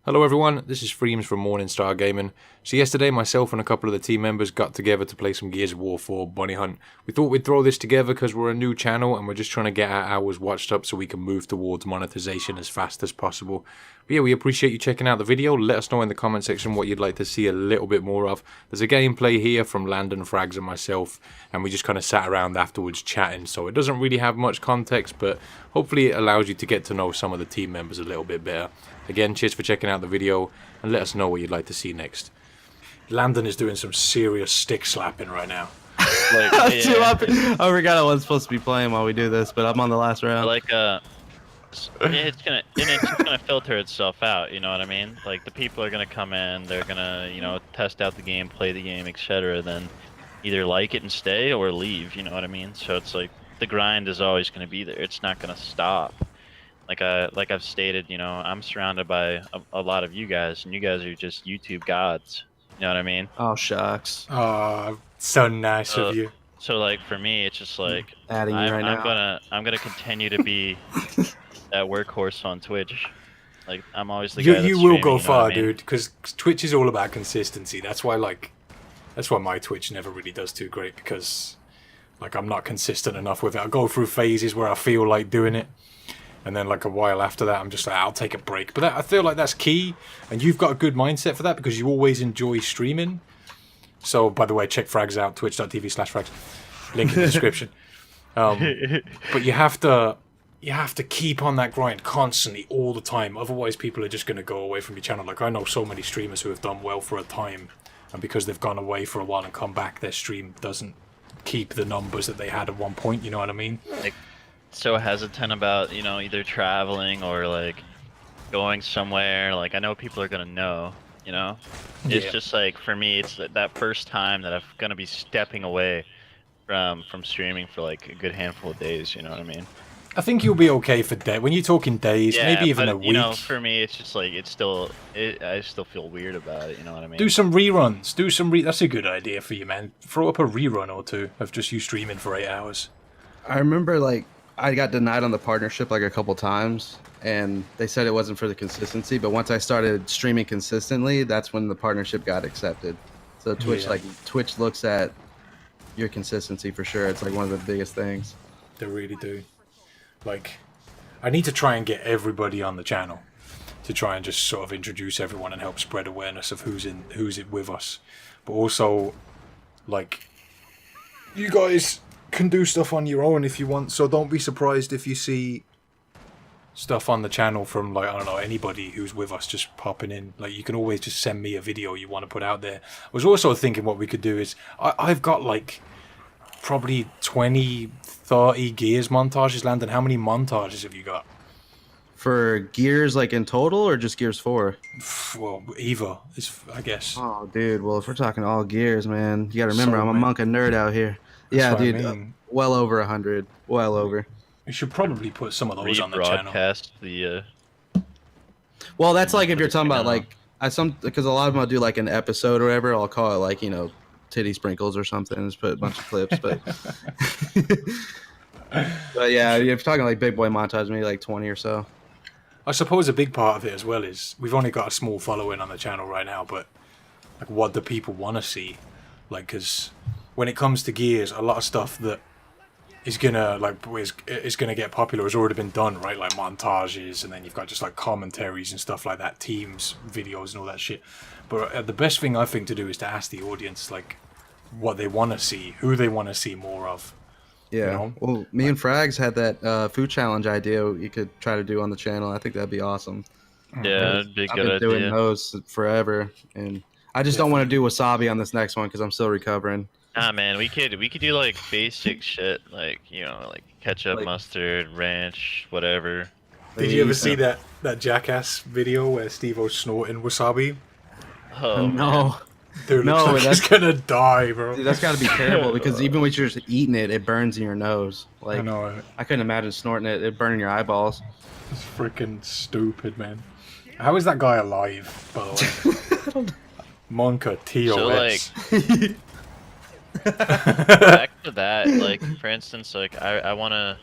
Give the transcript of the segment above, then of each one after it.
Hello everyone, this is Freems from Morningstar Gaming. So yesterday myself and a couple of the team members got together to play some Gears of War 4 Bunny Hunt. We thought we'd throw this together because we're a new channel and we're just trying to get our hours watched up so we can move towards monetization as fast as possible. But yeah, we appreciate you checking out the video. Let us know in the comment section what you'd like to see a little bit more of. There's a gameplay here from Landan, Frags and myself, and we just kind of sat around afterwards chatting, so it doesn't really have much context, but hopefully it allows you to get to know some of the team members a little bit better. Again, cheers for checking out the video, and let us know what you'd like to see next. Landan is doing some serious stick slapping right now. Like, yeah. I forgot I wasn't supposed to be playing while we do this, but I'm on the last round. Like, it's gonna filter itself out. You know what I mean? Like, the people are gonna come in, they're gonna, test out the game, play the game, etc. Then either like it and stay or leave. You know what I mean? So it's like the grind is always gonna be there. It's not gonna stop. Like I've stated, I'm surrounded by a lot of you guys, and you guys are just YouTube gods. You know what I mean? Oh, shucks. Oh, so nice of you. So like for me, it's just like Adding you right now. I'm gonna continue to be that workhorse on Twitch. Like I'm always the guy that's you will go streaming, far, I mean? dude, because Twitch is all about consistency. That's why my Twitch never really does too great, because I'm not consistent enough with it. I go through phases where I feel like doing it, and then a while after that I'm just like, I'll take a break. But I feel like that's key, and you've got a good mindset for that because you always enjoy streaming. So by the way, check Frags out, twitch.tv/frags, link in the description. But you have to keep on that grind constantly all the time, otherwise people are just going to go away from your channel. Like, I know so many streamers who have done well for a time, and because they've gone away for a while and come back, their stream doesn't keep the numbers that they had at one point. You know what I mean? Like, so hesitant about either traveling or going somewhere. Like, I know people are gonna know. It's just like, for me, it's that first time that I'm gonna be stepping away from streaming for like a good handful of days. You know what I mean? I think you'll be okay for when you're talking days, Yeah, maybe even but, a week. For me, it's just like I still feel weird about it. You know what I mean? Do some reruns. That's a good idea for you, man. Throw up a rerun or two of just you streaming for 8 hours. I remember I got denied on the partnership a couple times, and they said it wasn't for the consistency. But once I started streaming consistently, that's when the partnership got accepted. So Twitch, Twitch looks at your consistency for sure. It's one of the biggest things. They really do. I need to try and get everybody on the channel to try and just sort of introduce everyone and help spread awareness of who's in with us. But also, you guys can do stuff on your own if you want, so don't be surprised if you see stuff on the channel from I don't know, anybody who's with us just popping in. You can always just send me a video you want to put out there. I was also thinking what we could do is I've got probably 20-30 Gears montages. Landon, how many montages have you got? For Gears in total, or just Gears 4? Well, either, I guess. Oh, dude. Well, if we're talking all Gears, man, you gotta remember, I'm a monk and nerd out here. Yeah, dude. I mean. Well over 100. Well over. We should probably put some of those on the channel. The. Well, that's if you're talking about because a lot of them I'll do an episode or whatever. I'll call it titty sprinkles or something. Just put a bunch of clips, but. But yeah, if you're talking big boy montage, maybe 20 or so. I suppose a big part of it as well is we've only got a small following on the channel right now, but what do people want to see? Because when it comes to Gears, a lot of stuff that is gonna is gonna get popular has already been done, right? Montages, and then you've got just commentaries and stuff like that, teams videos and all that shit. But the best thing I think to do is to ask the audience what they want to see, who they want to see more of. Yeah. Well, me and Frags had that food challenge idea you could try to do on the channel. I think that'd be awesome. Yeah, it'd be a good idea. I've been doing those forever, and I just don't want to do wasabi on this next one because I'm still recovering. Nah, man, we could do basic shit ketchup, mustard, ranch, whatever. Did you ever see that Jackass video where Steve-O's snorting wasabi? Oh no. Man. Dude, no, he's gonna die, bro. Dude, that's gotta be terrible because even when you're just eating it, it burns in your nose. I know. I couldn't imagine snorting it. It burning your eyeballs. It's freaking stupid, man. How is that guy alive, by the way? Monka TOS. So, back to that, for instance, I wanna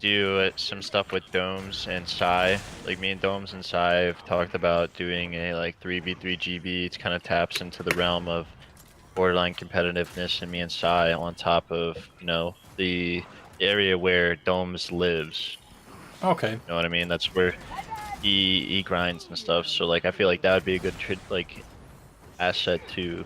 do some stuff with Domes and Psy. Like me and Domes and Psy have talked about doing a like 3v3 GB. It kind of taps into the realm of borderline competitiveness, and me and Psy on top of, you know, the area where Domes lives. Okay. You know what I mean? That's where he grinds and stuff. So like I feel like that would be a good like asset to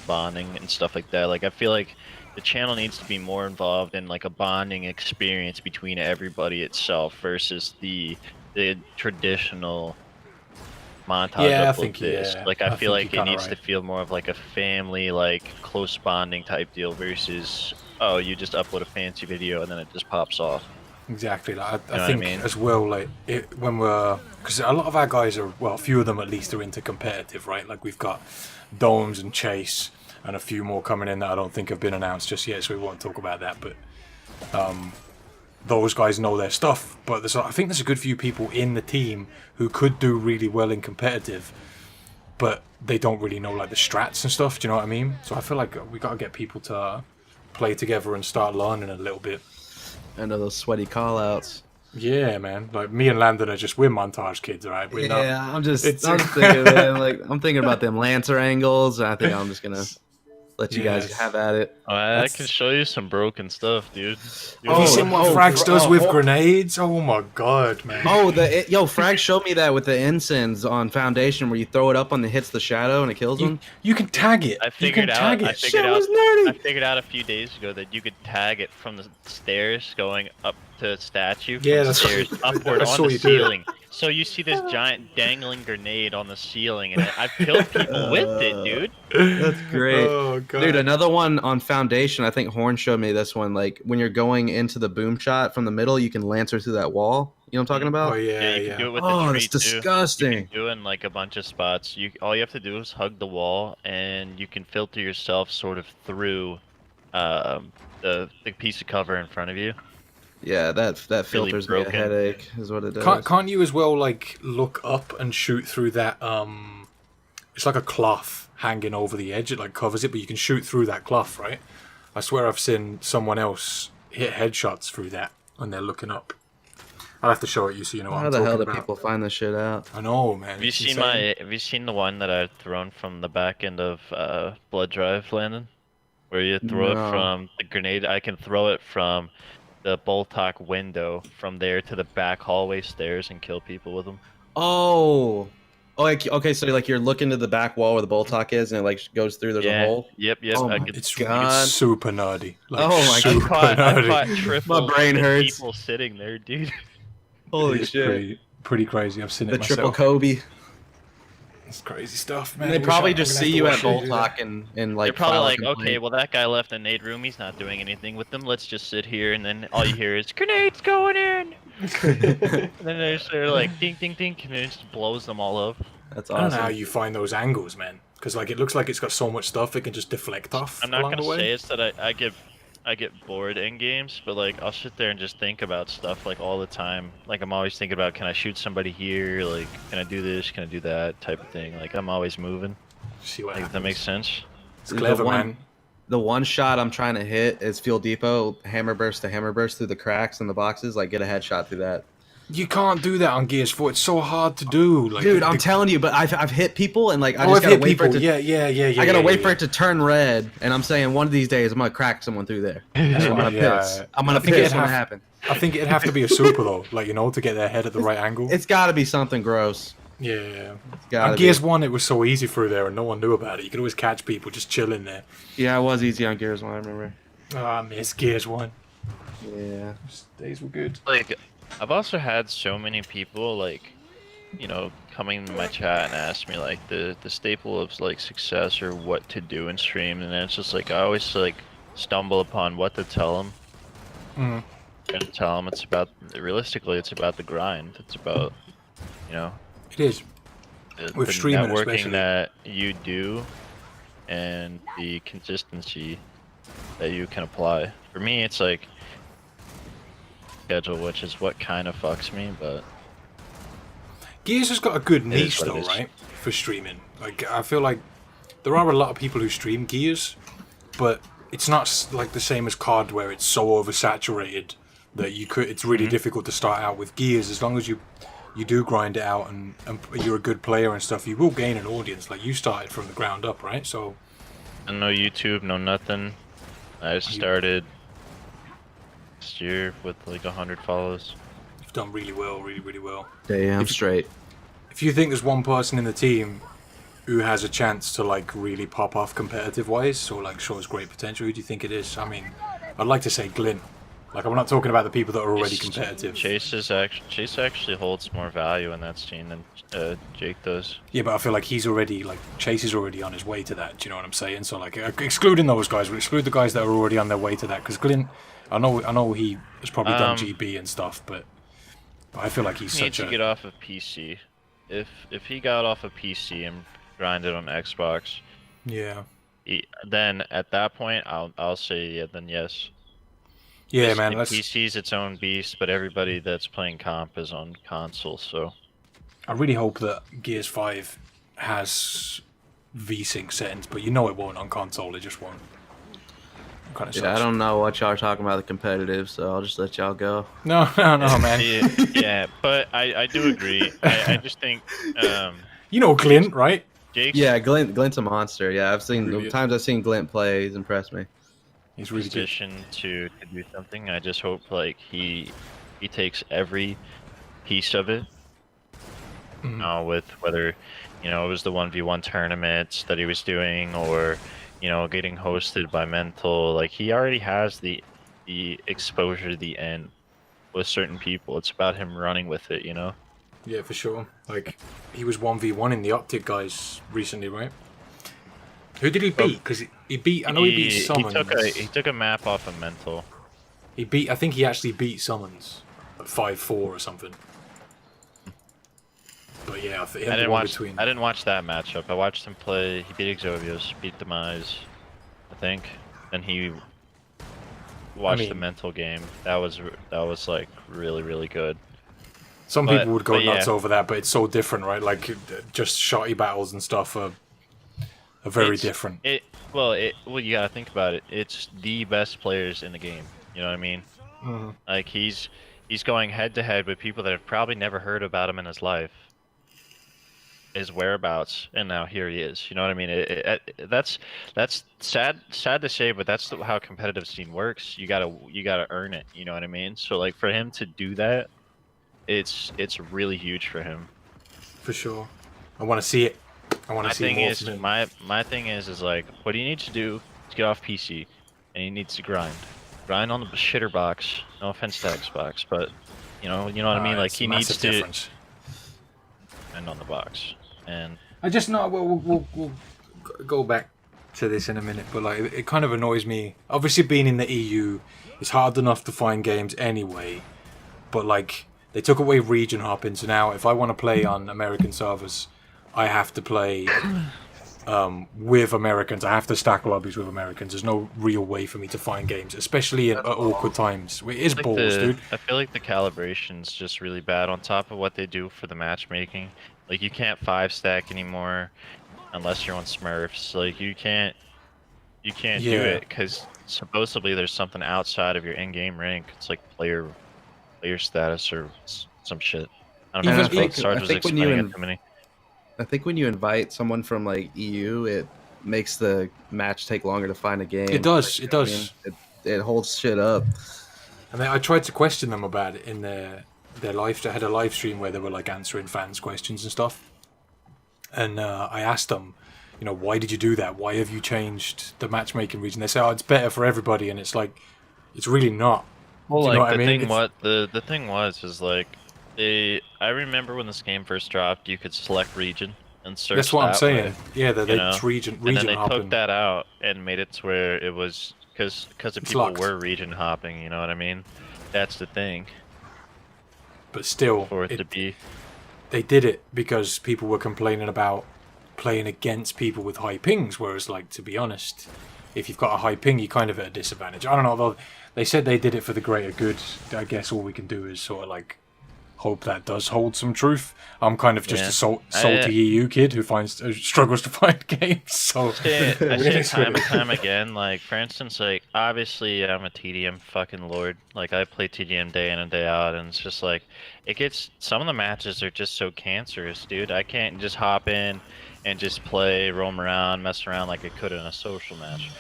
bonding and stuff like that. Like I feel like the channel needs to be more involved in like a bonding experience between everybody itself versus the traditional montage Yeah, I of think, this. yeah, Like I I feel think like you're it kinda needs to right. feel more of like a family, like close bonding type deal versus, oh, you just upload a fancy video and then it just pops off. Exactly. Like, You know I what I think mean? as well, like when we're, because a lot of our guys are, well, a few of them at least are into competitive, right? Like we've got Domes and Chase and a few more coming in that I don't think have been announced just yet, so we won't talk about that. But those guys know their stuff. But I think there's a good few people in the team who could do really well in competitive, but they don't really know like the strats and stuff. Do you know what I mean? So I feel like we got to get people to play together and start learning a little bit. I know those sweaty call-outs. Yeah, man. Like me and Landan are just, we're montage kids, right? We're not. Yeah, I'm just it's- thinking, man, like I'm thinking about them Lancer angles, and I think I'm just gonna let you guys Yes. have at it. I can show you some broken stuff, dude. Have you seen what Frags does oh, with oh. grenades? Oh my god, man. Oh, Frag showed me that with the ensigns on Foundation, where you throw it up on the hits the shadow and it kills them. You can tag it. I You figured can out. tag I it. figured Shit out. was nerdy. I figured out a few days ago that you could tag it from the stairs going up to statue. From Yeah, the that's stairs what- upward I on saw the you do it. ceiling. So you see this giant dangling grenade on the ceiling, and I've killed people with it, dude. That's great. Oh god. Dude, another one on Foundation. I think Horn showed me this one. Like when you're going into the boom shot from the middle, you can lancer through that wall. You know what I'm talking about? Oh yeah, you yeah. can do it with Oh, the that's tree too. You disgusting. can do it in like a bunch of spots. All you have to do is hug the wall, and you can filter yourself sort of through the piece of cover in front of you. Yeah, that filters me a broken. headache, is what it does. Can't you as well like look up and shoot through that? It's like a cloth hanging over the edge. It like covers it, but you can shoot through that cloth, right? I swear I've seen someone else hit headshots through that when they're looking up. I'll have to show it you so you know what How I'm the talking hell do about. people find this shit out? I know, man. Have you it's seen insane. Have you seen the one that I've thrown from the back end of Blood Drive, Landon? Where you throw it No. from the grenade? I can throw it from the Boltok window from there to the back hallway stairs and kill people with them. Oh, okay. So like you're looking to the back wall where the Boltok is, and it like goes through. There's a hole. Yep. Oh I my could, It's God. super nerdy. Like, Oh my God. I super caught nerdy. triple My brain hurts. people sitting there, dude. Holy It's shit! pretty crazy. I've seen it The myself. triple Kobe. It's crazy stuff, man. They I wish probably I'm just gonna see have you to at watch it. Boltok and like. They're probably file a like, okay, complaint. well that guy left the nade room. He's not doing anything with them. Let's just sit here, and then all you hear is grenades going in. And then they're like ding ding ding, and it just blows them all up. That's I don't know how awesome. you find those angles, man. Because like it looks like it's got so much stuff it can just deflect off. I'm not along gonna the way. say it's that I get bored in games, but like I'll sit there and just think about stuff like all the time. Like I'm always thinking about, can I shoot somebody here? Like, can I do this? Can I do that? Type of thing. Like I'm always moving. See what Like if that happens. makes sense. It's clever, man. The one shot I'm trying to hit is Fuel Depot, hammer burst to hammer burst through the cracks in the boxes. Like get a headshot through that. You can't do that on Gears 4. It's so hard to do. Like, Dude, I'm telling you, but I've hit people and like I I've just gotta hit wait for people. it to. Yeah. I gotta wait for it to turn red, and I'm saying one of these days I'm gonna crack someone through there. And I'm gonna piss. I'm gonna I think piss it'd when it have- happens. I think it'd have to be a super though, like you know, to get their head at the right angle. It's got to be something gross. Yeah. Gotta On be. Gears 1, it was so easy through there, and no one knew about it. You could always catch people just chilling there. Yeah, it was easy on Gears 1. I remember. Oh, I miss Gears 1. Yeah. Those days were good. Like I've also had so many people like, you know, coming in my chat and ask me like the staple of like success or what to do in stream, and then it's just like I always like stumble upon what to tell them. Mm. And tell them it's about, realistically it's about the grind. It's about, you know, It is. With the streaming networking especially. that you do and the consistency that you can apply. For me, it's like schedule, which is what kind of fucks me, but Gears has got a good is niche what it though, is. right? For streaming. Like, I feel like there are a lot of people who stream Gears, but it's not like the same as COD where it's so oversaturated that you could. It's really difficult to start out with gears. As long as you do grind it out and you're a good player and stuff, you will gain an audience. Like, you started from the ground up, right? So, And no YouTube, no nothing. I started last year with like 100 follows. you've done really well, really well. Damn straight. If you think there's one person in the team who has a chance to like really pop off competitive wise, or like shows great potential, who do you think it is? I mean, I'd like to say Glint. Like, I'm not talking about the people that are already competitive. Chase actually holds more value in that scene than Jake does. Yeah, but I feel like he's already, like, Chase is already on his way to that. Do you know what I'm saying? So, like, excluding those guys, we'll exclude the guys that are already on their way to that. Because Glint, I know he has probably done GB and stuff, but I feel like he's He needs such to a... get off of PC. If he got off of PC and grinded on Xbox, Yeah. then at that point I'll say yeah, then yes. Yeah, man. PC's its own beast, but everybody that's playing comp is on console, so I really hope that Gears 5 has VSync settings, but you know it won't on console. It just won't. Kind of sucks. Yeah, I don't know what y'all are talking about the competitive, so I'll just let y'all go. No, man. yeah, but I do agree. I just think You know Glint, right? Jake's Glint's a monster. Yeah, I've seen the times I've seen Glint play, he's impressed me. He's really good. position to do something. I just hope like he takes every piece of it. With whether it was the 1v1 tournaments that he was doing, or getting hosted by Mental. Like, he already has the exposure to the end with certain people. It's about him running with it, Yeah, for sure. Like, he was 1v1 in the Optic guys recently, right? Who did he beat? Because he beat... I know he beat Summons. He took a map off of Mental. I think he actually beat Summons at 5-4 or something. But yeah, I didn't watch that matchup. I watched him play. He beat Exovios, beat Demise, I think. Then he watched the Mental game. That was like really good. Some people would go nuts over that, but it's so different, right? Like, just shotty battles and stuff are very different. Well, you gotta think about it. It's the best players in the game. You know what I mean? Like, he's going head to head with people that have probably never heard about him in his life, his whereabouts, and now here he is. You know what I mean? That's sad to say, but that's how competitive scene works. You gotta earn it. You know what I mean? So, like, for him to do that, it's really huge for him. For sure. I want to see it. I want to see more from him. My thing is like, what he needs to do is get off PC, and he needs to grind on the shitter box. No offense to Xbox, but you know what I mean. Like, he needs to grind on the box. And I just know we'll go back to this in a minute, but like, it kind of annoys me. Obviously, being in the EU, it's hard enough to find games anyway, but like, they took away region hopping, so now if I want to play on American servers, I have to play with Americans. I have to stack lobbies with Americans. There's no real way for me to find games, especially at awkward times. It is balls, dude. I feel like the calibration's just really bad, on top of what they do for the matchmaking. Like, you can't 5-stack anymore unless you're on Smurfs. Like, you can't do it because supposedly there's something outside of your in-game rank. It's like player status or some shit. I don't know. Sarge was explaining it to me. I think when you invite someone from like EU, it makes the match take longer to find a game. It does. Like, it does. I mean, it holds shit up. And I tried to question them about it in their live. They had a live stream where they were like answering fans' questions and stuff. And I asked them, why did you do that? Why have you changed the matchmaking region? They say, oh, it's better for everybody, and it's like, it's really not. Well, like, the thing was like, I remember when this game first dropped, you could select region and search. That's what I'm saying. Way, yeah, it's region and then they hopping. took that out and made it to where it was because the people were region hopping. You know what I mean? That's the thing. But still, for it to be, they did it because people were complaining about playing against people with high pings. Whereas, like, to be honest, if you've got a high ping, you're kind of at a disadvantage. I don't know. Though they said they did it for the greater good. I guess all we can do is sort of like hope that does hold some truth. I'm kind of just Yeah. a salty EU kid who struggles to find games. So I see it time and time again. Like, for instance, like, obviously I'm a TDM fucking lord. Like, I play TDM day in and day out, and it's just like, some of the matches are just so cancerous, dude. I can't just hop in and just play, roam around, mess around like I could in a social match.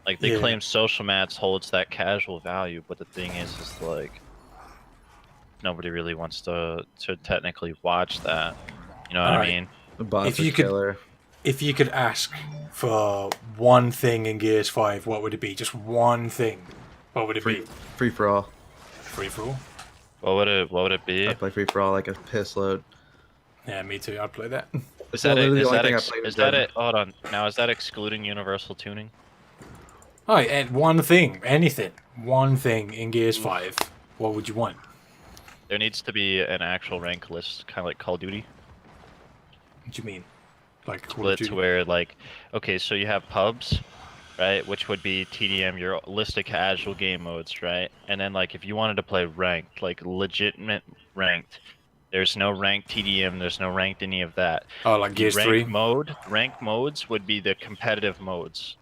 Like, they claim social match holds that casual value, but the thing is like, nobody really wants to technically watch that. You know what I mean? The bots are killer. If you could ask for one thing in Gears 5, what would it be? Just one thing. What would it be? Free for all. Free for all? What would it be? I play free for all like a piss load. Yeah, me too. I'd play that. Is that it? Hold on. Now, is that excluding universal tuning? Oh, and one thing, anything, one thing in Gears 5. What would you want? There needs to be an actual rank list, kind of like Call of Duty. What do you mean? Like Split to where, like, okay, so you have pubs, right, which would be TDM, your list of casual game modes, right? And then, like, if you wanted to play ranked, like legitimate ranked, there's no ranked TDM, there's no ranked any of that. Oh, like Gears 3? Ranked modes would be the competitive modes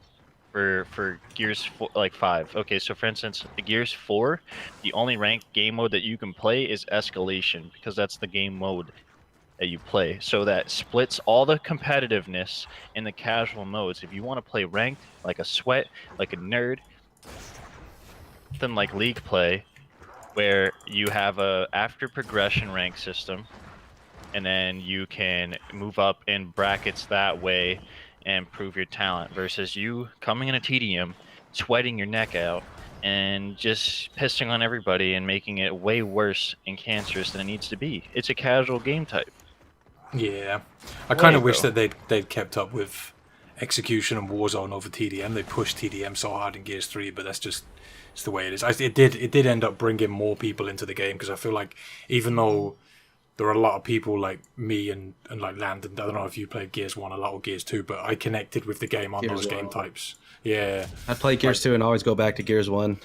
for Gears 5. Okay, so for instance, Gears 4, the only ranked game mode that you can play is Escalation, because that's the game mode that you play. So that splits all the competitiveness in the casual modes. If you want to play ranked, like a sweat, like a nerd, something like League play, where you have a after progression rank system, and then you can move up in brackets that way and prove your talent, versus you coming in a TDM, sweating your neck out, and just pissing on everybody and making it way worse and cancerous than it needs to be. It's a casual game type. Yeah, I kind of wish that they'd kept up with Execution and Warzone over TDM. They pushed TDM so hard in Gears 3, but it's the way it is. It did end up bringing more people into the game, because I feel like even though there are a lot of people like me and like Landan, I don't know if you played Gears 1 a lot or Gears 2, but I connected with the game on those game types. Yeah. I'd play Gears 2 and always go back to Gears 1.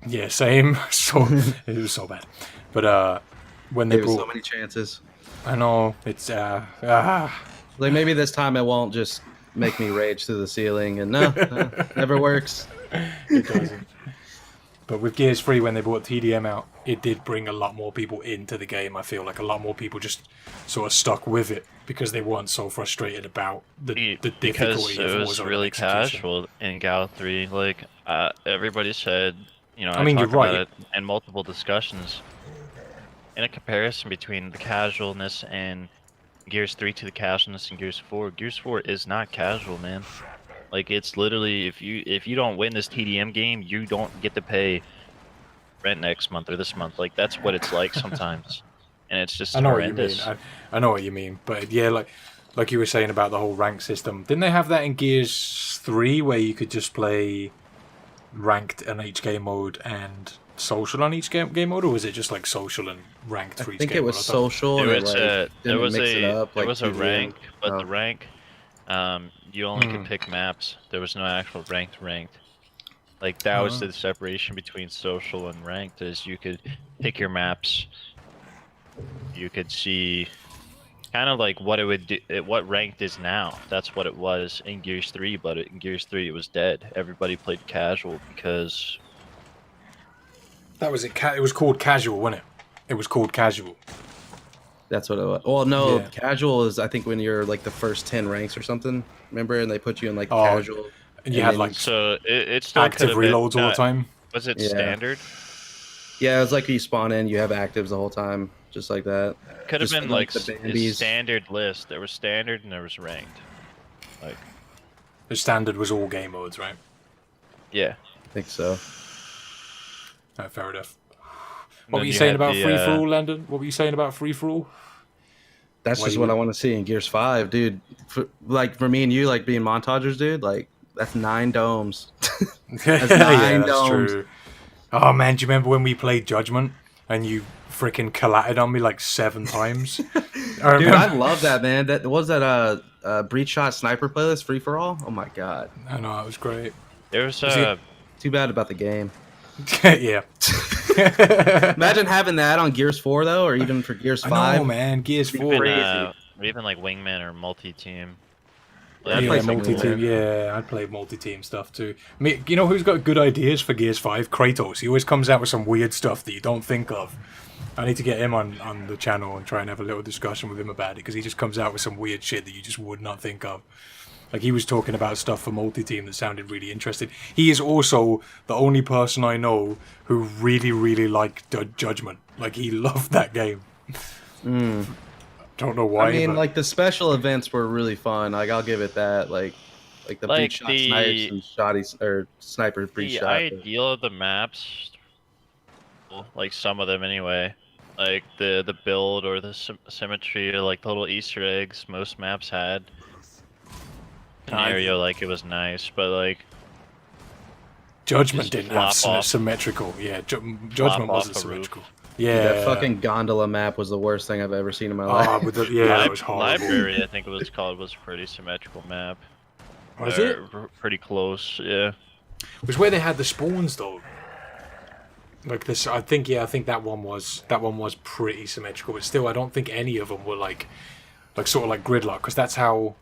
Yeah, same. So it was so bad. But when they brought so many chances. I know, it's like maybe this time it won't just make me rage through the ceiling, and no, never works. It doesn't. But with Gears 3, when they brought TDM out, it did bring a lot more people into the game. I feel like a lot more people just sort of stuck with it because they weren't so frustrated about the difficulty. Because it was really casual in Gal 3. Like, everybody said, you know, I mean, talked about it in multiple discussions. In a comparison between the casualness and Gears 3 to the casualness in Gears 4, Gears 4 is not casual, man. Like, it's literally, if you don't win this TDM game, you don't get to pay rent next month or this month. Like, that's what it's like sometimes, and it's just horrendous. I know what you mean, but yeah, like you were saying about the whole rank system. Didn't they have that in Gears 3 where you could just play ranked on each game mode and social on each game mode, or was it just like social and ranked for each game mode? I think it was social. There was a rank, but the rank, you only could pick maps. There was no actual ranked. Like, that was the separation between social and ranked, is you could pick your maps. You could see kind of like what it would do, what ranked is now. That's what it was in Gears 3, but in Gears 3 it was dead. Everybody played casual because that was it. It was called casual, wasn't it? It was called casual. That's what it was. Well, no, casual is I think when you're like the first 10 ranks or something. Remember, and they put you in like casual. And you had like so it still active reloads all the time. Was it standard? Yeah, it was like you spawn in, you have actives the whole time, just like that. Could have been like the standard list. There was standard and there was ranked. Like, the standard was all game modes, right? Yeah, I think so. Fair enough. What were you saying about free for all, Landan? What were you saying about free for all? That's just what I want to see in Gears 5, dude. For me and you, like being montagers, dude. Like, that's 9 domes. That's 9 domes. True. Oh man, do you remember when we played Judgment and you freaking collated on me like 7 times? Dude, I love that, man. That was that Breach Shot Sniper playlist, free for all. Oh my god. I know, it was great. There was too bad about the game. Yeah. Imagine having that on Gears 4 though, or even for Gears 5. No, man. Gears 4. Or even like wingman or multi-team. Yeah, Yeah, play multi-team. Yeah, I'd play multi-team stuff too. You know who's got good ideas for Gears 5? Kratos. He always comes out with some weird stuff that you don't think of. I need to get him on the channel and try and have a little discussion with him about it, because he just comes out with some weird shit that you just would not think of. Like, he was talking about stuff for multi-team that sounded really interesting. He is also the only person I know who really, really liked Judgment. Like, he loved that game. Don't know why. I mean, but... like the special events were really fun. Like, I'll give it that. Like the breach shot snipes and shotty or sniper breach shot. The ideal of the maps, like some of them anyway, like the build or the symmetry, or like the little Easter eggs most maps had. Scenario, like, it was nice, but like Judgment didn't have symmetrical. Yeah, Judgment wasn't symmetrical. Yeah, that fucking gondola map was the worst thing I've ever seen in my life. That was horrible. Library, I think it was called, was a pretty symmetrical map. Was it? Pretty close, yeah. It was where they had the spawns though. Like this, I think that one was pretty symmetrical, but still, I don't think any of them were like sort of like Gridlock, because that's how.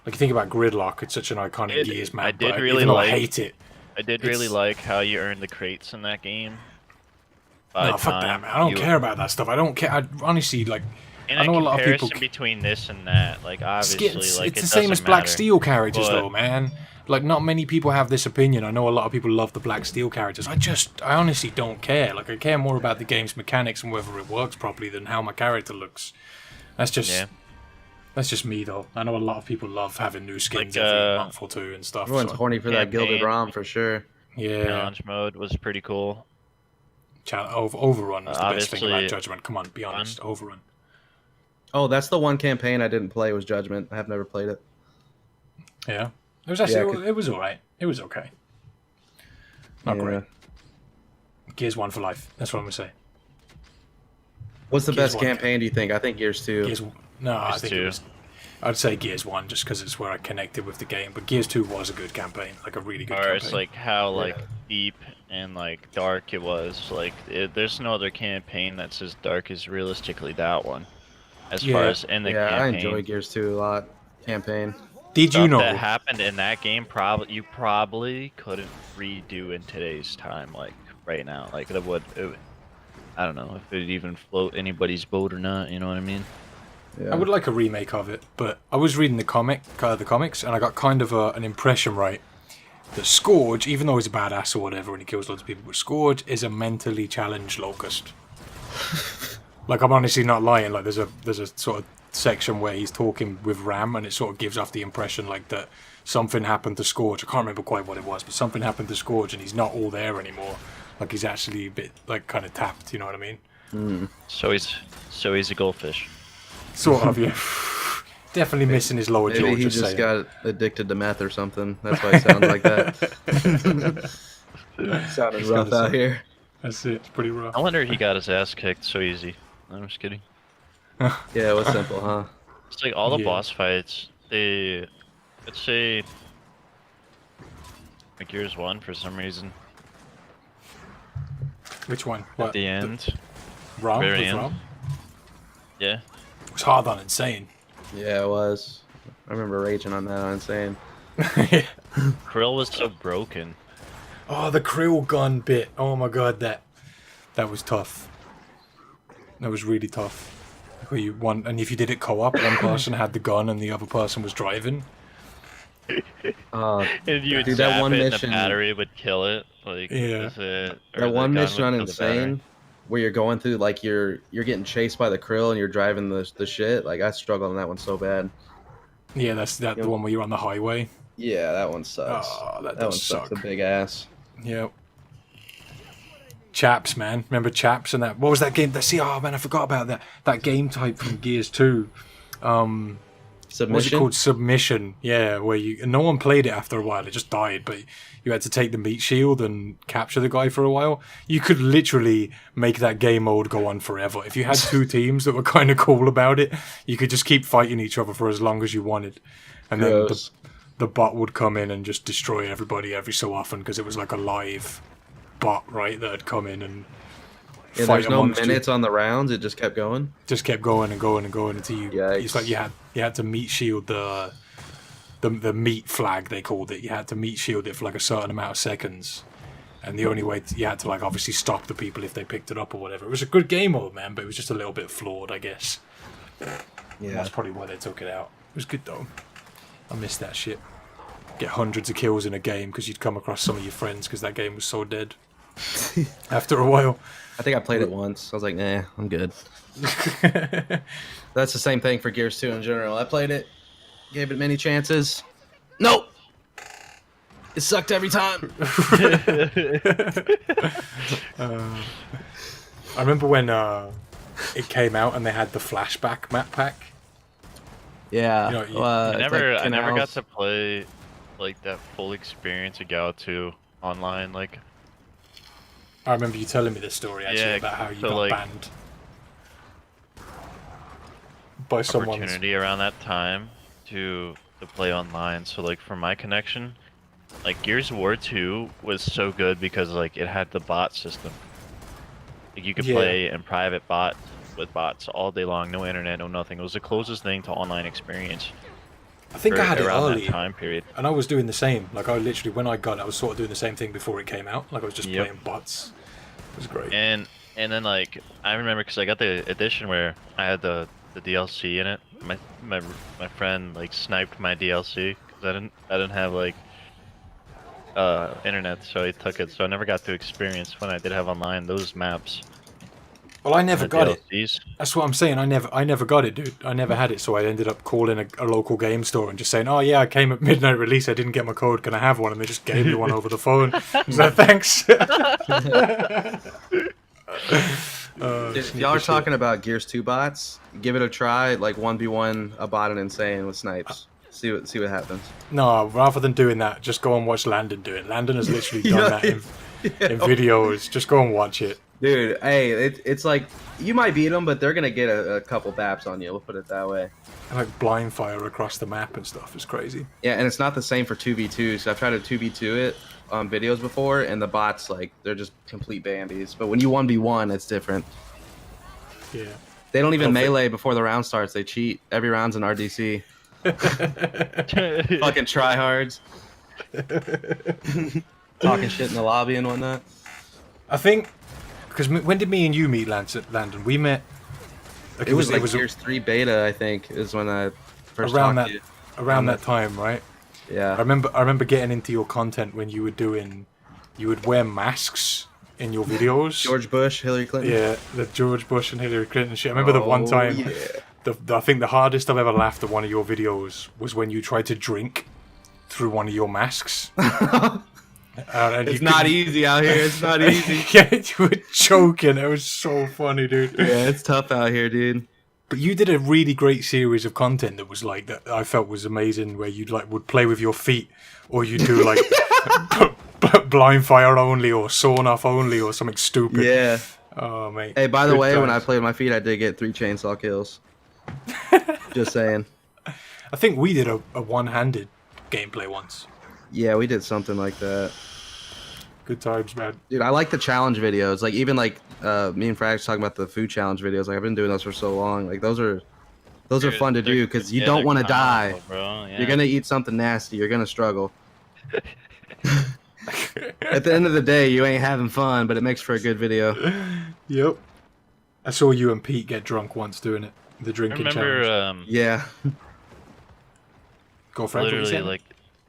Like, you think about Gridlock, it's such an iconic Gears map. I hate it. I did really like how you earned the crates in that game. No, fuck that, man. I don't care about that stuff. I don't care. I honestly, like, I know a lot of people. Between this and that, like, obviously, it's the same as Black Steel carriages, though, man. Like, not many people have this opinion. I know a lot of people love the Black Steel carriages. I honestly don't care. Like, I care more about the game's mechanics and whether it works properly than how my character looks. That's just. Yeah. That's just me, though. I know a lot of people love having new skins every month or two and stuff. Everyone's horny for that Gilded Rom, for sure. Yeah. Challenge mode was pretty cool. Overrun was the best thing about Judgment. Come on, be honest. Overrun. Oh, that's the one campaign I didn't play was Judgment. I have never played it. Yeah. It was actually, it was alright. It was okay. Not great. Gears 1 for life. That's what I'm going to say. What's the best campaign, do you think? I think Gears 2. I think I'd say Gears 1 just because it's where I connected with the game. But Gears 2 was a good campaign, like a really good campaign. It's like how deep and like dark it was. Like there's no other campaign that's as dark as realistically that one. As far as in the campaign. I enjoy Gears 2 a lot. Campaign. Did you know that happened in that game? You probably couldn't redo in today's time, like right now. Like it would. I don't know if it'd even float anybody's boat or not. You know what I mean? Yeah. I would like a remake of it, but I was reading the comics, and I got kind of an impression right that Scourge, even though he's a badass or whatever and he kills loads of people, but Scourge is a mentally challenged Locust. Like, I'm honestly not lying. Like, there's a sort of section where he's talking with Ram, and it sort of gives off the impression like that something happened to Scourge. I can't remember quite what it was, but something happened to Scourge, and he's not all there anymore. Like, he's actually a bit like kind of tapped. You know what I mean? Mm. So he's a goldfish. Sort of, yeah. Definitely missing his lower jaw. Maybe he just got addicted to meth or something. That's why he sounds like that. Sounded rough out here. That's it. It's pretty rough. I wonder if he got his ass kicked so easy. I'm just kidding. Yeah, it was simple, huh? It's like all the boss fights, let's say, like Gears 1 for some reason. Which one? At the end. Rom? Very end. Yeah. It was hard on Insane. Yeah, it was. I remember raging on that on Insane. Yeah. Krill was so broken. Oh, the Krill gun bit. Oh my god, that was tough. That was really tough. Where and if you did it co-op, one person had the gun and the other person was driving. And you would that one mission, and the battery would kill it. Like, that one mission on Insane, where you're going through, like, you're getting chased by the Krill and you're driving the shit. Like, I struggled on that one so bad. Yeah, that's the one where you're on the highway. Yeah, that one sucks. Oh, that one suck. sucks a big ass. Yep. Chaps, man. Remember Chaps and that? What was that game? Oh man, I forgot about that. That game type from Gears 2. Submission? What's it called? Submission. Yeah, where no one played it after a while. It just died, but you had to take the meat shield and capture the guy for a while. You could literally make that game mode go on forever. If you had two teams that were kind of cool about it, you could just keep fighting each other for as long as you wanted. And then the bot would come in and just destroy everybody every so often because it was like a live bot, right, that had come in and Yeah, fight there's no amongst you. minutes on the rounds. It just kept going. Just kept going and going and going until you. Yikes. It's like you had to meat shield the meat flag, they called it. You had to meat shield it for like a certain amount of seconds, and the only way you had to like obviously stop the people if they picked it up or whatever. It was a good game mode, man, but it was just a little bit flawed, I guess. Yeah. That's probably why they took it out. It was good though. I missed that shit. Get hundreds of kills in a game because you'd come across some of your friends because that game was so dead. After a while. I think I played it once. I was like, nah, I'm good. That's the same thing for Gears 2 in general. I played it, gave it many chances. Nope. It sucked every time. I remember when it came out and they had the flashback map pack. Yeah. You know, I it's never like I never got canals. to play like that full experience of Gal 2 online. Like, I remember you telling me this story actually Yeah, about how you so, got like, banned by someone's. opportunity around that time to play online. So like for my connection, like Gears of War 2 was so good because like it had the bot system. Like you could Yeah. play in private bot with bots all day long, no internet, no nothing. It was the closest thing to online experience. I think I had it around early, that time period. and I was doing the same. Like I literally, when I got it, I was sort of doing the same thing before it came out. Like I was just Yep. playing bots. It was great. And then like I remember because I got the edition where I had the DLC in it. My friend like sniped my DLC because I didn't have like internet, so he took it. So I never got to experience when I did have online those maps. Well, I never the got it. DLCs. That's what I'm saying. I never got it, dude. I never had it, so I ended up calling a local game store and just saying, "Oh yeah, I came at midnight release. I didn't get my code. Can I have one?" And they just gave me one over the phone. So thanks. If y'all are talking about Gears 2 bots, give it a try. Like 1v1 a bot and insane with snipes. See what happens. No, rather than doing that, just go and watch Landan do it. Landan has literally done that in videos. Just go and watch it. Dude, hey, it's like you might beat them, but they're gonna get a couple baps on you. We'll put it that way. And, like blind fire across the map and stuff is crazy. Yeah, and it's not the same for 2v2. So I've tried to 2v2 it on videos before, and the bots like they're just complete Bambies. But when you 1v1, it's different. Yeah. They don't even Perfect. melee before the round starts. They cheat. Every round's an RDC. Fucking tryhards. Talking shit in the lobby and whatnot. I think because when did me and you meet Landon? We met. Like, It was like Gears 3 beta, I think, is when I first around talked that to you. around that time, right? Yeah. I remember getting into your content when you would wear masks in your videos. George Bush, Hillary Clinton. Yeah, the George Bush and Hillary Clinton shit. I remember the one time. Yeah. I think the hardest I've ever laughed at one of your videos was when you tried to drink through one of your masks. And It's you not couldn't- easy out here. It's not easy. Yeah, you were choking. It was so funny, dude. Yeah, it's tough out here, dude. But you did a really great series of content that was like that I felt was amazing, where you like would play with your feet, or you do like blind fire only, or sawn off only, or something stupid. Yeah. Oh mate. Hey, by the Good way, when I times. played with my feet, I did get 3 chainsaw kills. Just saying. I think we did a one-handed gameplay once. Yeah, we did something like that. Good times, man. Dude, I like the challenge videos. Like even like me and Frags talking about the food challenge videos. Like I've been doing those for so long. Like those are fun to do because you don't want to die. Bro. Yeah. You're gonna eat something nasty. You're gonna struggle. At the end of the day, you ain't having fun, but it makes for a good video. Yep. I saw you and Pete get drunk once doing it. The I drinking remember challenge. Yeah. Go for it. literally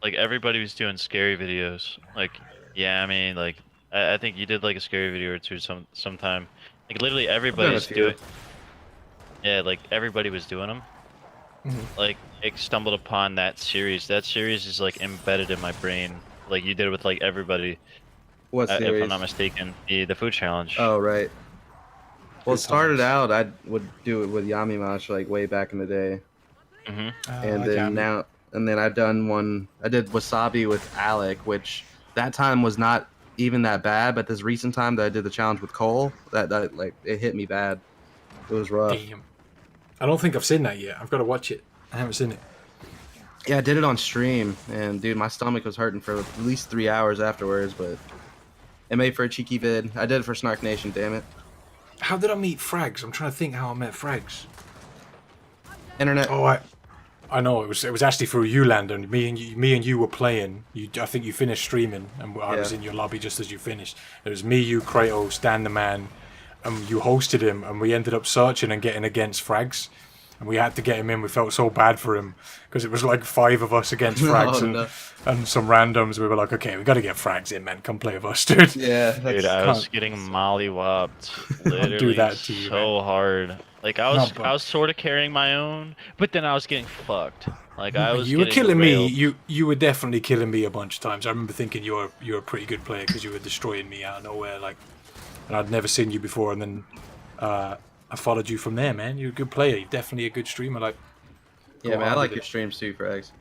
like everybody was doing scary videos. Like, yeah, I mean, like I think you did like a scary video or two sometime. Like literally everybody's few. doing. Yeah, like everybody was doing them. Mhm. Like it stumbled upon that series. That series is like embedded in my brain. Like you did it with like everybody. What If series? I'm not mistaken, the food challenge. Oh right. Well, it Good started times. out. I would do it with Yamimash like way back in the day, Mm-hmm. and then I've done one. I did Wasabi with Alec, which that time was not even that bad. But this recent time that I did the challenge with Cole, that like it hit me bad. It was rough. Damn. I don't think I've seen that yet. I've got to watch it. I haven't seen it. Yeah, I did it on stream, and dude, my stomach was hurting for at least 3 hours afterwards. But It made for a cheeky vid. I did it for Snark Nation, damn it. How did I meet Frags? I'm trying to think how I met Frags. Internet. Oh, I know it was actually through you, Landan. Me and you were playing. I think you finished streaming, and I was in your lobby just as you finished. It was me, you, Kratos, Dan the Man, and you hosted him, and we ended up searching and getting against Frags, and we had to get him in. We felt so bad for him because it was like 5 of us against Frags and some randoms. We were like, okay, we got to get Frags in, man. Come play with us, dude. Yeah, dude, I was getting mollywopped literally do that to you, so man. hard. Like I was sort of carrying my own, but then I was getting fucked. Like I was. You were killing railed. me. You were definitely killing me a bunch of times. I remember thinking you're a pretty good player because you were destroying me out of nowhere. Like, and I'd never seen you before, and then I followed you from there, man. You're a good player. You're definitely a good streamer. Like, yeah, man, I like your streams too, Frags.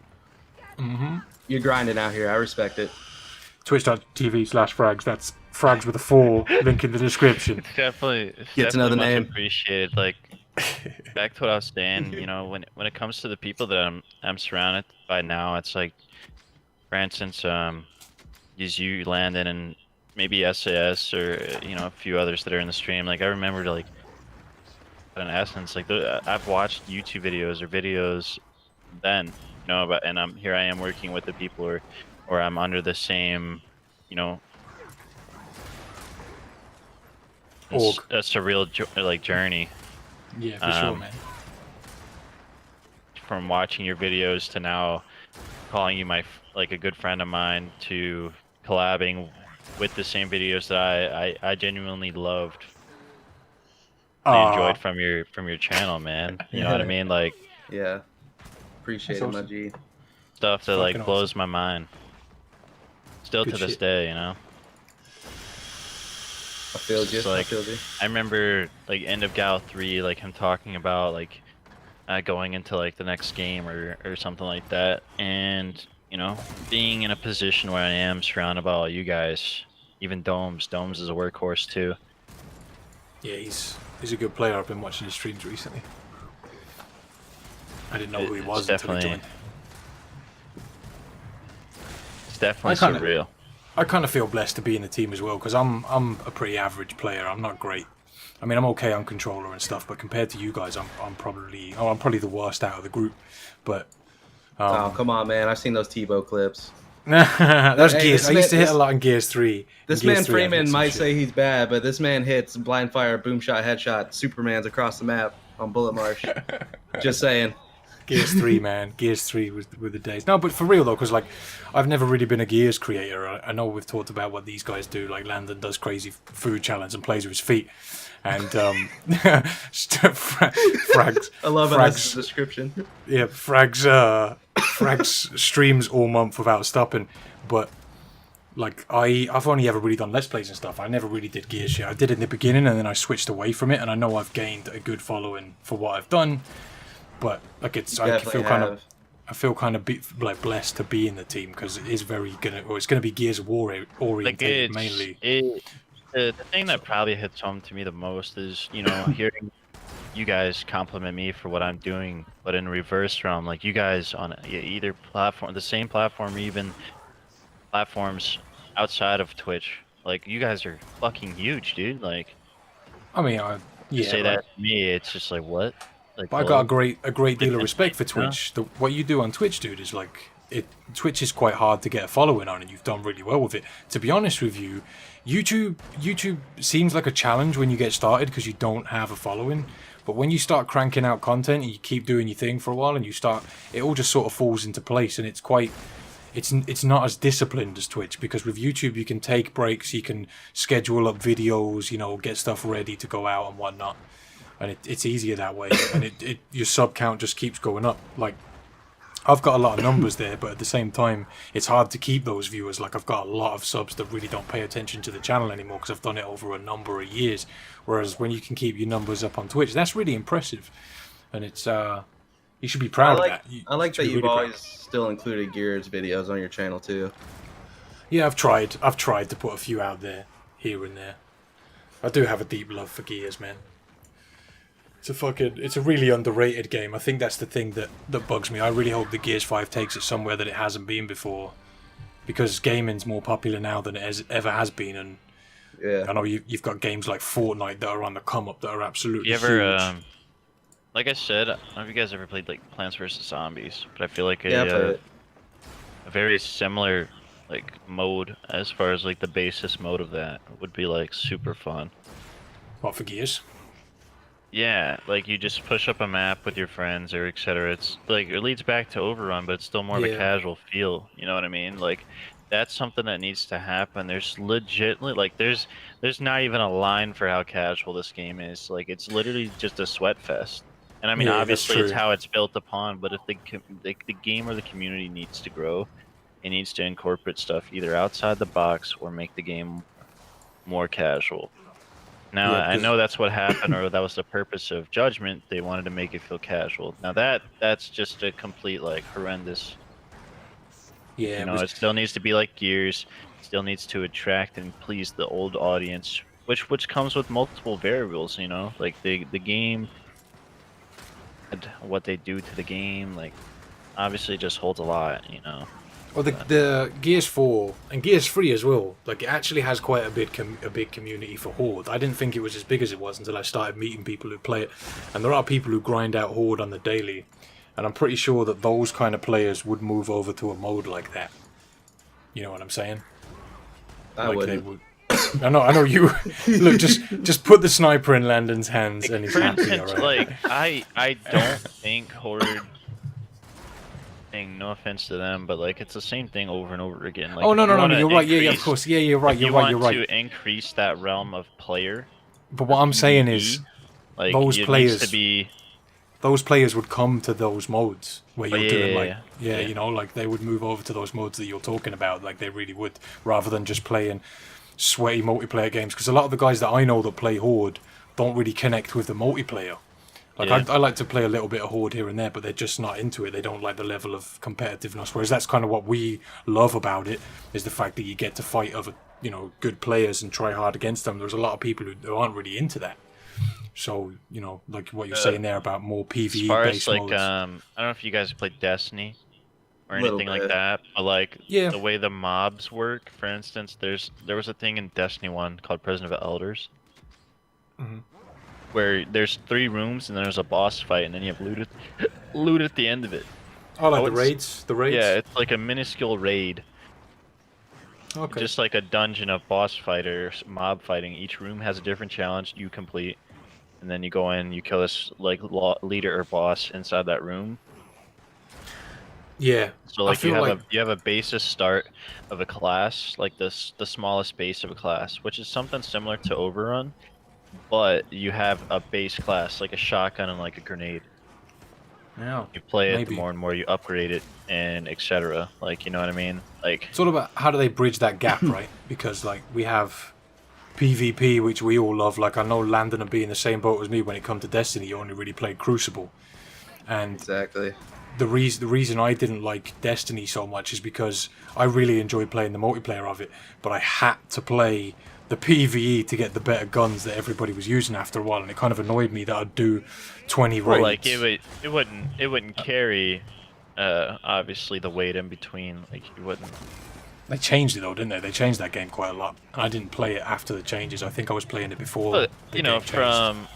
You're grinding out here. I respect it. Twitch.tv/Frags. That's Frags with a 4. Link in the description. It's definitely Get to know the much name. appreciated. Like back to what I was saying, you know, when it comes to the people that I'm surrounded by now, it's like, for instance, is you, Landan, and maybe SAS or you know a few others that are in the stream. Like I remember, like in essence, like I've watched YouTube videos or videos then, you know, about, and I am working with the people or I'm under the same, you know, a surreal like journey. Yeah, for sure, man. From watching your videos to now calling you like a good friend of mine to collabing with the same videos that I genuinely loved. I enjoyed from your channel, man. You know what I mean? Like, yeah, appreciate it, my G. Stuff that like blows my mind. Still to this day, you know. I feel you. Like, I feel you. I remember like end of Gal 3, like him talking about like going into like the next game or something like that, and you know, being in a position where I am surrounded by all you guys, even Domes is a workhorse too. Yeah, he's a good player. I've been watching his streams recently. I didn't know who he was until he joined. It's definitely surreal. I kind of feel blessed to be in the team as well because I'm a pretty average player. I'm not great. I mean, I'm okay on controller and stuff, but compared to you guys, I'm probably the worst out of the group. But oh, come on, man! I've seen those Tebow clips. That's Gears. I used to hit a lot in Gears 3. This man Freeman might say he's bad, but this man hits blind fire, boom shot, headshot, Supermans across the map on Bullet Marsh. Just saying. Gears 3, man. Gears 3 with the days. No, but for real though, because like I've never really been a Gears creator. I know we've talked about what these guys do. Like Landan does crazy food challenge and plays with his feet. And Frags. I love Frags' description. Yeah, Frags streams all month without stopping. But like I've only ever really done Let's Plays and stuff. I never really did Gears shit. I did it in the beginning and then I switched away from it. And I know I've gained a good following for what I've done. But like I feel kind of blessed to be in the team because it is it's gonna be Gears of War oriented mainly. The thing that probably hits home to me the most is, you know, hearing you guys compliment me for what I'm doing, but in reverse from like you guys on either platform, the same platform, or even platforms outside of Twitch. Like you guys are fucking huge, dude. Like, I mean, that to me, it's just like what. Like, but I got a great deal of respect for Twitch. What you do on Twitch, dude, is like Twitch is quite hard to get a following on, and you've done really well with it. To be honest with you, YouTube seems like a challenge when you get started because you don't have a following. But when you start cranking out content and you keep doing your thing for a while, and it all just sort of falls into place, and it's not as disciplined as Twitch because with YouTube you can take breaks, you can schedule up videos, you know, get stuff ready to go out and whatnot. And it's easier that way, and your sub count just keeps going up. Like, I've got a lot of numbers there, but at the same time, it's hard to keep those viewers. Like, I've got a lot of subs that really don't pay attention to the channel anymore because I've done it over a number of years. Whereas when you can keep your numbers up on Twitch, that's really impressive, and it's you should be proud of that. I like that you've always still included Gears videos on your channel too. Yeah, I've tried to put a few out there, here and there. I do have a deep love for Gears, man. It's a really underrated game. I think that's the thing that bugs me. I really hope that Gears 5 takes it somewhere that it hasn't been before, because gaming's more popular now than it ever has been, and Yeah. I know you've got games like Fortnite that are on the come up that are absolutely You ever, huge. like I said, I don't know if you guys ever played like Plants vs Zombies, but I feel like Yeah, I played it. a very similar like mode as far as like the basis mode of that would be like super fun. What, for Gears? Yeah, like you just push up a map with your friends or etc. It's like it leads back to Overrun, but it's still more of a Yeah. casual feel. You know what I mean? Like that's something that needs to happen. There's legitimately like there's not even a line for how casual this game is. Like it's literally just a sweat fest. And I mean, Yeah, that's obviously it's true. how it's built upon. But if the game or the community needs to grow, it needs to incorporate stuff either outside the box or make the game more casual. Now, Yeah, I because know that's what happened, or that was the purpose of Judgment. They wanted to make it feel casual. Now that's just a complete like horrendous. yeah, You it know, was it still needs to be like Gears. Still needs to attract and please the old audience, which comes with multiple variables. You know, like the game, and what they do to the game, like obviously just holds a lot. You know. well, the Gears 4 and Gears 3 as well. Like, it actually has quite a big community for Horde. I didn't think it was as big as it was until I started meeting people who play it. And there are people who grind out Horde on the daily, and I'm pretty sure that those kind of players would move over to a mode like that. You know what I'm saying? I Like wouldn't. they would. I know you. Look, just put the sniper in Landon's hands, and he's For happy. instance, All right. like I don't think Horde. No offense to them, but like it's the same thing over and over again. Like, Oh if no, you no, no, wanna no! You're right. Yeah, yeah, of increase- course. Yeah, you're right. if You're you right. want You're right. to increase that realm of player. But what I'm saying is, PvE, like those it players- needs to be. those players would come to those modes where Oh, you're yeah, doing yeah, like yeah. you know, like they would move over to those modes that you're talking about, like they really would, rather than just playing sweaty multiplayer games. Because a lot of the guys that I know that play Horde don't really connect with the multiplayer. Like Yeah. I like to play a little bit of Horde here and there, but they're just not into it. They don't like the level of competitiveness. Whereas that's kind of what we love about it, is the fact that you get to fight other, you know, good players and try hard against them. There's a lot of people who aren't really into that. So, you know, like what you're saying there about more As PvE far based as like modes. I don't know if you guys played Destiny or Little anything like bit. that, but like Yeah. the way the mobs work. For instance, there was a thing in Destiny 1 called Prison of Elders. Mhm. Where there's 3 rooms and there's a boss fight and then you have loot at the end of it. Oh, like Oh, the it's- raids? The raids? Yeah, it's like a minuscule raid, Okay. just like a dungeon of boss fight or mob fighting. Each room has a different challenge you complete, and then you go in, you kill this like leader or boss inside that room. Yeah. So I like you feel have like- you have a basis start of a class, like the smallest base of a class, which is something similar to Overrun, but you have a base class like a shotgun and like a grenade. Yeah. You play it, Maybe. the more and more you upgrade it, and etc. Like, you know what I mean? Like, It's all about how do they bridge that gap, right? Because like we have PvP, which we all love. Like I know Landan would be in the same boat as me when it comes to Destiny. You only really played Crucible, and Exactly. the reason I didn't like Destiny so much is because I really enjoyed playing the multiplayer of it, but I had to play the PvE to get the better guns that everybody was using after a while, and it kind of annoyed me that I'd do 20 well, raids. like it wouldn't carry, obviously the weight in between. Like, you wouldn't. They changed it though, didn't they? They changed that game quite a lot. I didn't play it after the changes. I think I was playing it before. But the you know, game changed.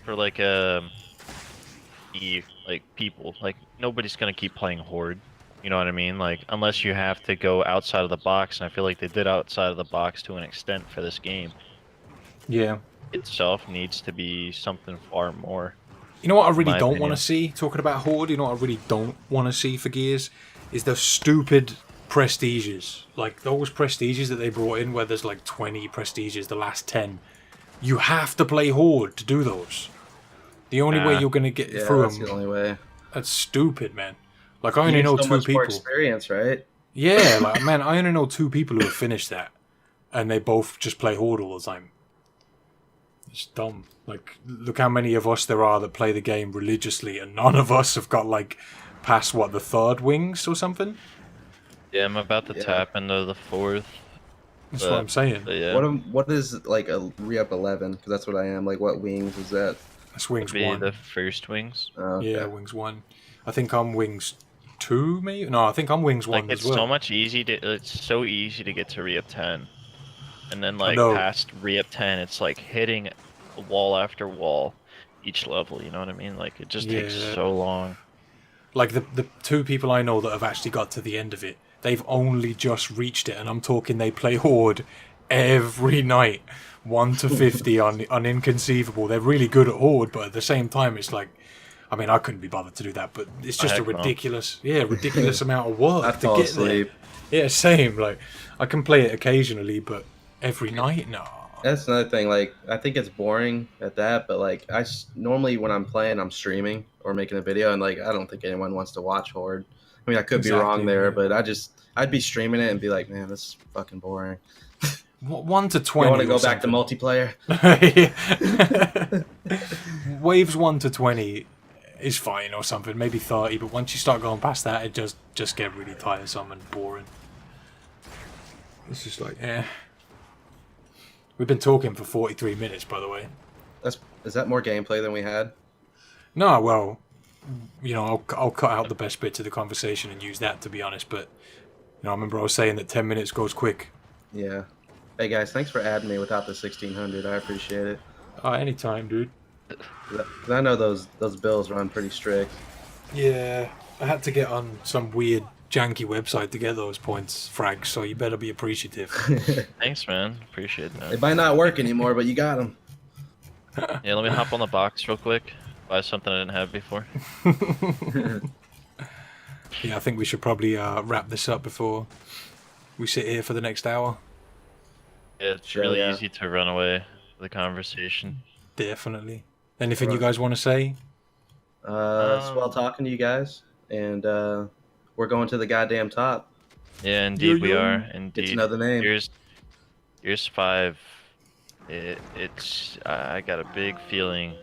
for like like people, like nobody's gonna keep playing Horde. You know what I mean? Like, unless you have to go outside of the box, and I feel like they did outside of the box to an extent for this game. Yeah. Itself needs to be something far more. You know what I really my don't opinion. want to see, talking about Horde, you know what I really don't want to see for Gears? Is the stupid prestiges. Like, those prestiges that they brought in, where there's like 20 prestiges, the last 10. You have to play Horde to do those. The only way you're going to get Yeah, through that's them, the only way. that's stupid, man. Like, I only You need know so 2 much more people. experience, right? Yeah, like, man, I only know 2 people who have finished that. And they both just play Horde all the time. It's dumb. Like, look how many of us there are that play the game religiously, and none of us have got, like, past, what, the 3rd wings or something? Yeah, I'm about to Yeah. tap into the 4th. That's what I'm saying. But yeah, What is like a re-up 11? Because that's what I am. Like, what wings is that? That's wings be 1. the first wings. Oh, Yeah, okay. wings 1. I think I'm wings 2, maybe? No, I think I'm wings 1 Like, it's as well. so much easy to. It's so easy to get to re-up 10. and then like know. past re-up 10, it's like hitting wall after wall each level. You know what I mean? Like it just takes Yeah. so long. Like the two people I know that have actually got to the end of it, they've only just reached it, and I'm talking they play Horde every night, 1 to 50 on Inconceivable. They're really good at Horde, but at the same time, it's like, I mean, I couldn't be bothered to do that, but it's just a Heck no. ridiculous amount of work I to fall get asleep. there. Yeah, same. Like, I can play it occasionally, but every night, no. That's another thing. Like, I think it's boring at that, but like, normally when I'm playing, I'm streaming or making a video, and like, I don't think anyone wants to watch Horde. I mean, I could be wrong Exactly, there, yeah. but I'd be streaming it and be like, man, this is fucking boring. 1 to You 20. want to or go back to something. multiplayer? Waves 1 to 20 is fine or something, maybe 30, but once you start going past that, it just get really tiresome and boring. It's just like, eh. We've been talking for 43 minutes, by the way. Is that more gameplay than we had? No, well, you know, I'll cut out the best bits of the conversation and use that, to be honest, but, you know, I remember I was saying that 10 minutes goes quick. Yeah. Hey guys, thanks for adding me without the 1600. I appreciate it. Anytime, dude. 'Cause I know those bills run pretty strict. Yeah, I had to get on some weird, janky website to get those points, Frags, so you better be appreciative. Thanks, man. Appreciate It that. might not work anymore, but you got them. Yeah, let me hop on the box real quick. Buy something I didn't have before. Yeah, I think we should probably wrap this up before we sit here for the next hour. Yeah, it's Sure, really yeah. easy to run away with the conversation. Definitely. Anything you Right. guys want to say? It's well talking to you guys, and we're going to the goddamn top. Yeah, indeed we Yo-yo. are. Get to Indeed. know the name. Here's 5. I got a big feeling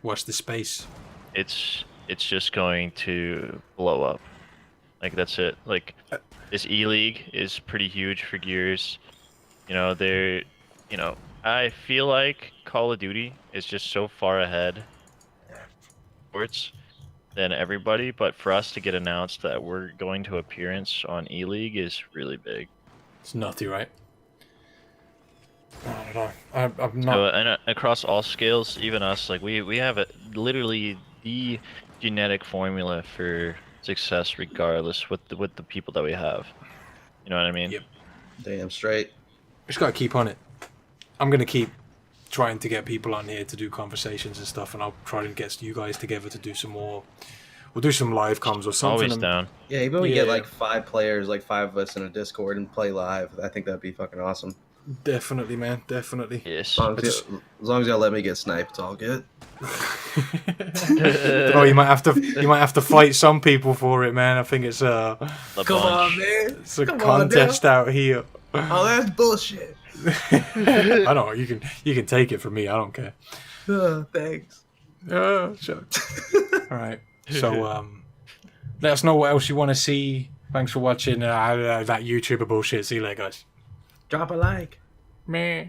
Watch the space. it's just going to blow up. Like that's it. Like this E-League is pretty huge for Gears. You know, I feel like Call of Duty is just so far ahead sports than everybody, but for us to get announced that we're going to appearance on E-League is really big. It's nutty, right? I don't know. I'm not. So, and across all scales, even us, like we have literally the genetic formula for success, regardless with the people that we have. You know what I mean? Yep. Damn straight. Just gotta keep on it. I'm gonna keep trying to get people on here to do conversations and stuff, and I'll try and get you guys together to do some more. We'll do some live comms or something. Always and- down. Yeah, even we get Yeah. like 5 players, like 5 of us in a Discord and play live. I think that'd be fucking awesome. Definitely, man. Definitely. Yes. As long as y'all let me get sniped, it's all good. Oh, you might have to fight some people for it, man. I think it's a man. it's a Come on, contest out here. Oh, that's bullshit. I don't know. You can take it from me. I don't care. Thanks. Shut up. All right. So let us know what else you want to see. Thanks for watching that YouTuber bullshit. See you later, guys. Drop a like. Meh.